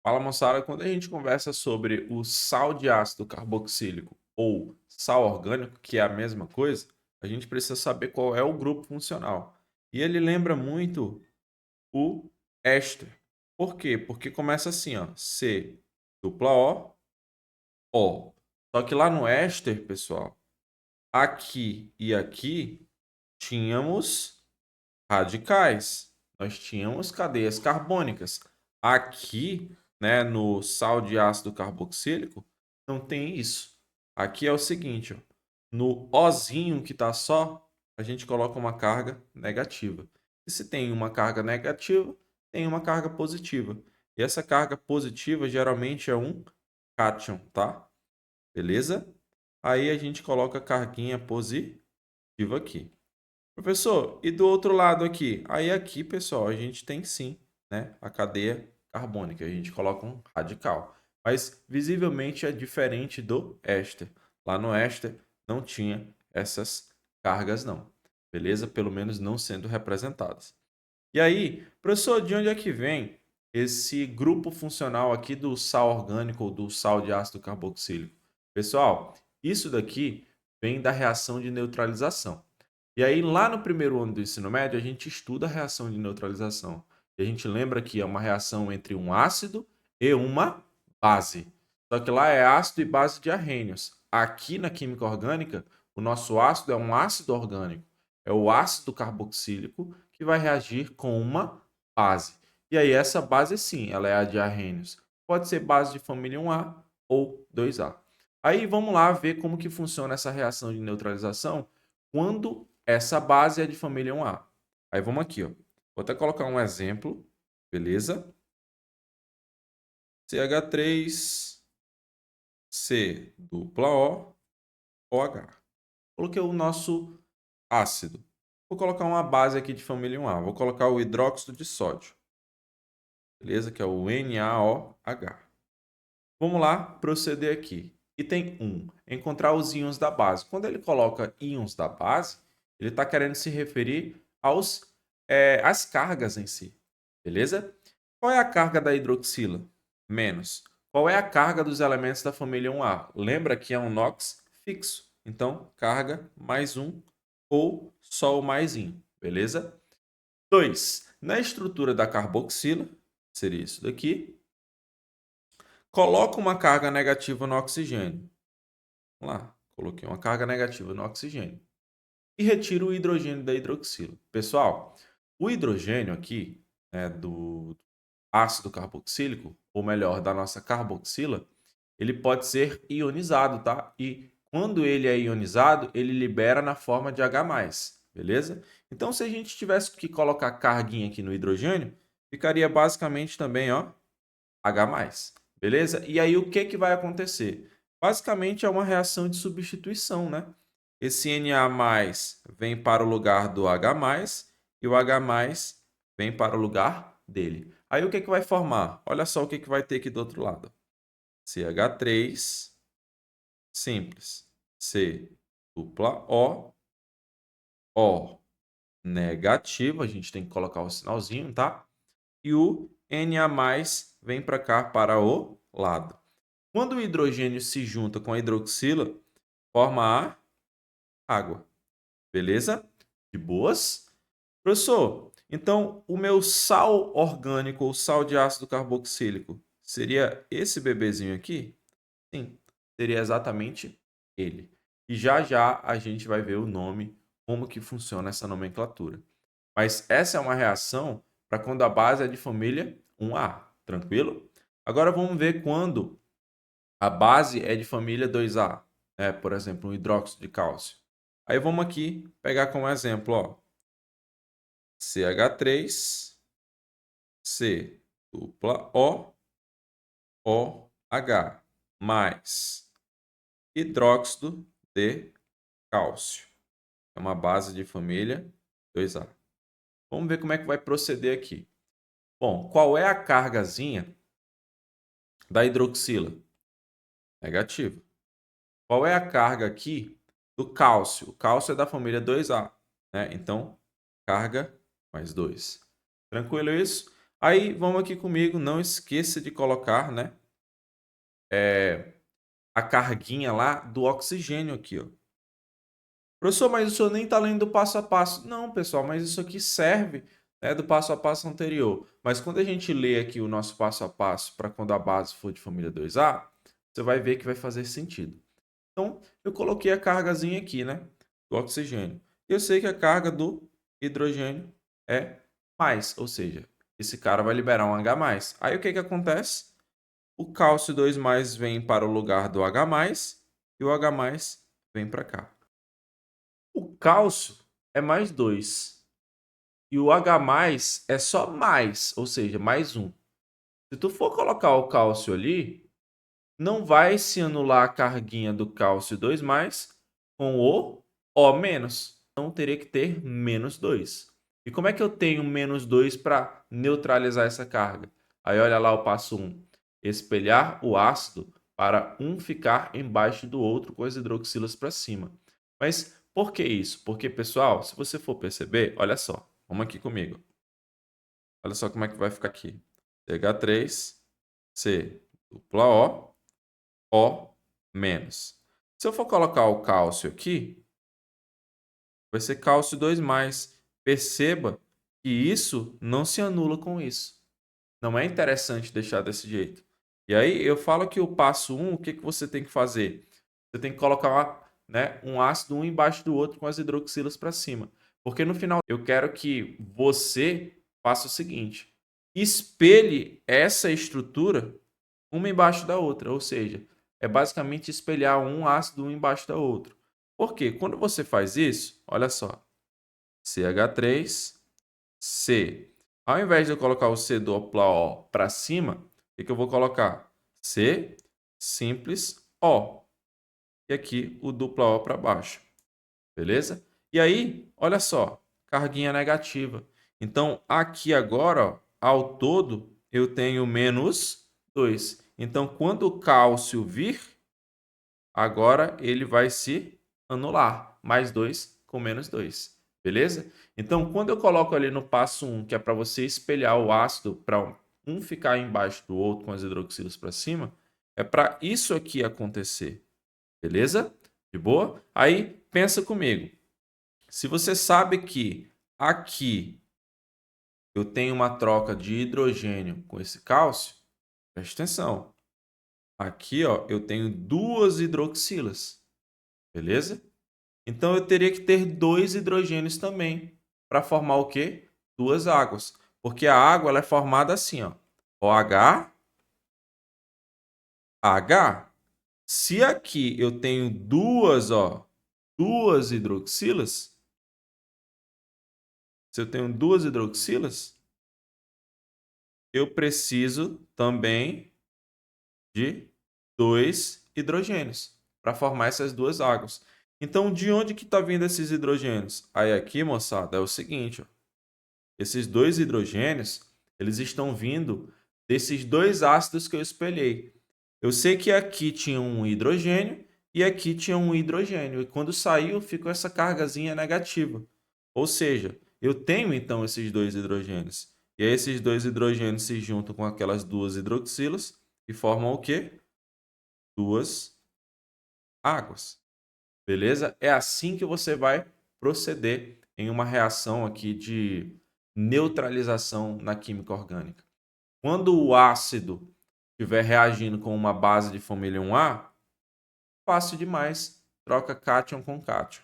Fala, moçada, quando a gente conversa sobre o sal de ácido carboxílico ou sal orgânico, que é a mesma coisa, a gente precisa saber qual é o grupo funcional. E ele lembra muito o éster. Por quê? Porque começa assim, ó, C dupla O, O. Só que lá no éster, pessoal, aqui e aqui tínhamos radicais. Nós tínhamos cadeias carbônicas. Aqui, né, no sal de ácido carboxílico, não tem isso. Aqui é o seguinte, ó, no Ozinho que está só, a gente coloca uma carga negativa. E se tem uma carga negativa, tem uma carga positiva. E essa carga positiva geralmente é um cátion, tá? Beleza? Aí a gente coloca a carguinha positiva aqui. Professor, e do outro lado aqui? Aí aqui, pessoal, a gente tem sim, né, a cadeia carbônica. A gente coloca um radical. Mas visivelmente é diferente do éster. Lá no éster não tinha essas cargas não. Beleza? Pelo menos não sendo representadas. E aí, professor, de onde é que vem esse grupo funcional aqui do sal orgânico ou do sal de ácido carboxílico? Pessoal, isso daqui vem da reação de neutralização. E aí, lá no primeiro ano do ensino médio, a gente estuda a reação de neutralização. E a gente lembra que é uma reação entre um ácido e uma base. Só que lá é ácido e base de arrênios. Aqui na química orgânica, o nosso ácido é um ácido orgânico. É o ácido carboxílico que vai reagir com uma base. E aí, essa base, sim, ela é a de arrênios. Pode ser base de família 1A ou 2A. Aí, vamos lá ver como que funciona essa reação de neutralização quando essa base é de família 1A. Aí vamos aqui, ó. Vou até colocar um exemplo, beleza? CH3, C dupla O, OH. Coloquei o nosso ácido. Vou colocar uma base aqui de família 1A. Vou colocar o hidróxido de sódio, beleza? Que é o NaOH. Vamos lá, proceder aqui. Item 1. Encontrar os íons da base. Quando ele coloca íons da base, ele está querendo se referir às cargas em si. Beleza? Qual é a carga da hidroxila? Menos. Qual é a carga dos elementos da família 1A? Lembra que é um NOx fixo. Então, carga mais um ou só o mais um. Beleza? 2. Na estrutura da carboxila, seria isso daqui. Coloca uma carga negativa no oxigênio. Vamos lá, coloquei uma carga negativa no oxigênio. E retiro o hidrogênio da hidroxila. Pessoal, o hidrogênio aqui, né, do ácido carboxílico, ou melhor, da nossa carboxila, ele pode ser ionizado, tá? E quando ele é ionizado, ele libera na forma de H+, beleza? Então, se a gente tivesse que colocar carguinha aqui no hidrogênio, ficaria basicamente também, ó, H+, beleza? E aí o que que vai acontecer? Basicamente é uma reação de substituição, né? Esse Na+ vem para o lugar do H+, e o H+ vem para o lugar dele. Aí o que que vai formar? Olha só o que que vai ter aqui do outro lado. CH3 simples. C dupla O negativo, a gente tem que colocar o sinalzinho, tá? E o Na+ vem para cá para o lado. Quando o hidrogênio se junta com a hidroxila, forma a água. Beleza? De boas? Professor, então o meu sal orgânico ou sal de ácido carboxílico seria esse bebezinho aqui? Sim, seria exatamente ele. E já já a gente vai ver o nome, como que funciona essa nomenclatura. Mas essa é uma reação para quando a base é de família 1A, tranquilo? Agora vamos ver quando a base é de família 2A, né? Por exemplo, um hidróxido de cálcio. Aí vamos aqui pegar como exemplo, ó, CH3, C dupla OH, mais hidróxido de cálcio. É uma base de família 2A. Vamos ver como é que vai proceder aqui. Bom, qual é a cargazinha da hidroxila? Negativo. Qual é a carga aqui do cálcio? O cálcio é da família 2A, né? Então, carga mais 2. Tranquilo isso? Aí, vamos aqui comigo, não esqueça de colocar, né, a carguinha lá do oxigênio aqui, ó. Professor, mas o senhor nem está lendo o passo a passo. Não, pessoal, mas isso aqui serve, né, do passo a passo anterior. Mas quando a gente lê aqui o nosso passo a passo para quando a base for de família 2A, você vai ver que vai fazer sentido. Então, eu coloquei a cargazinha aqui, né, do oxigênio. Eu sei que a carga do hidrogênio é mais, ou seja, esse cara vai liberar um H+. Aí o que que acontece? O cálcio 2+ vem para o lugar do H+, e o H+ vem para cá. O cálcio é mais 2 e o H+ é só mais, ou seja, mais 1. Se tu for colocar o cálcio ali, não vai se anular a carguinha do cálcio 2+ com o O-. Então teria que ter -2. E como é que eu tenho -2 para neutralizar essa carga? Aí olha lá o passo 1. Espelhar o ácido para um ficar embaixo do outro com as hidroxilas para cima. Mas por que isso? Porque, pessoal, se você for perceber, olha só, vamos aqui comigo. Olha só como é que vai ficar aqui. CH3, C, dupla O, O-. Se eu for colocar o cálcio aqui, vai ser cálcio 2+. Perceba que isso não se anula com isso. Não é interessante deixar desse jeito. E aí eu falo que o passo 1, o que que você tem que fazer? Você tem que colocar, né, um ácido um embaixo do outro com as hidroxilas para cima. Porque no final eu quero que você faça o seguinte: espelhe essa estrutura uma embaixo da outra, ou seja, é basicamente espelhar um ácido um embaixo da outro. Por quê? Quando você faz isso, olha só, CH3, C. Ao invés de eu colocar o C dupla O para cima, o que eu vou colocar? C simples O. E aqui o dupla O para baixo. Beleza? E aí, olha só, carguinha negativa. Então, aqui agora, ó, ao todo, eu tenho -2. Então, quando o cálcio vir, agora ele vai se anular. +2 com -2. Beleza? Então, quando eu coloco ali no passo 1, que é para você espelhar o ácido para um ficar embaixo do outro com as hidroxilas para cima, é para isso aqui acontecer. Beleza? De boa? Aí, pensa comigo. Se você sabe que aqui eu tenho uma troca de hidrogênio com esse cálcio, preste atenção. Aqui, ó, eu tenho duas hidroxilas, beleza? Então eu teria que ter dois hidrogênios também para formar o quê? Duas águas. Porque a água ela é formada assim, ó. OH, H. Se aqui eu tenho duas, ó, duas hidroxilas, se eu tenho duas hidroxilas, eu preciso também de dois hidrogênios para formar essas duas águas. Então, de onde que está vindo esses hidrogênios? Aí aqui, moçada, é o seguinte, ó. Esses dois hidrogênios, eles estão vindo desses dois ácidos que eu espelhei. Eu sei que aqui tinha um hidrogênio e aqui tinha um hidrogênio. E quando saiu, ficou essa cargazinha negativa. Ou seja, eu tenho então esses dois hidrogênios. E aí esses dois hidrogênios se juntam com aquelas duas hidroxilas e formam o quê? Duas águas. Beleza? É assim que você vai proceder em uma reação aqui de neutralização na química orgânica. Quando o ácido estiver reagindo com uma base de família 1A, fácil demais, troca cátion com cátion.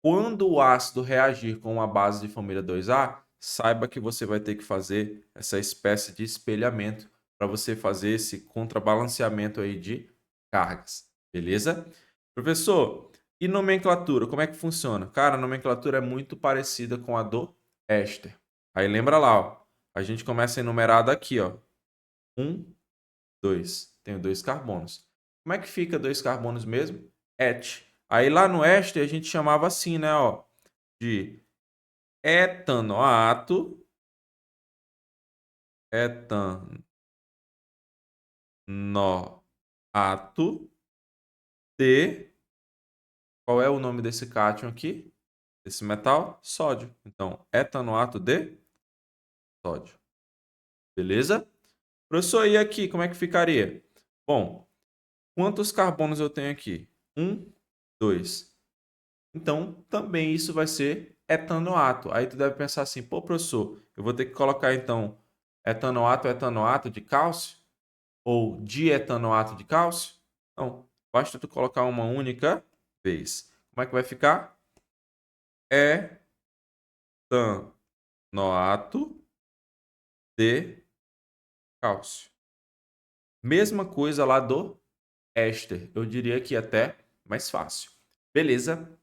Quando o ácido reagir com uma base de família 2A, saiba que você vai ter que fazer essa espécie de espelhamento para você fazer esse contrabalanceamento aí de cargas, beleza? Professor, e nomenclatura, como é que funciona? Cara, a nomenclatura é muito parecida com a do éster. Aí lembra lá, ó, a gente começa enumerado aqui, ó. 1, 2. Tenho dois carbonos. Como é que fica dois carbonos mesmo? Et. Aí lá no éster a gente chamava assim, né, ó, de etanoato, etanoato de... Qual é o nome desse cátion aqui? Esse metal? Sódio. Então, etanoato de sódio. beleza? Professor, e aqui, como é que ficaria? Bom, quantos carbonos eu tenho aqui? 1, 2. Então, também isso vai ser etanoato. Aí tu deve pensar assim, pô, professor, eu vou ter que colocar então etanoato de cálcio? Ou dietanoato de cálcio? Não, basta tu colocar uma única vez. Como é que vai ficar? Etanoato de cálcio. Mesma coisa lá do éster. Eu diria que até mais fácil. Beleza?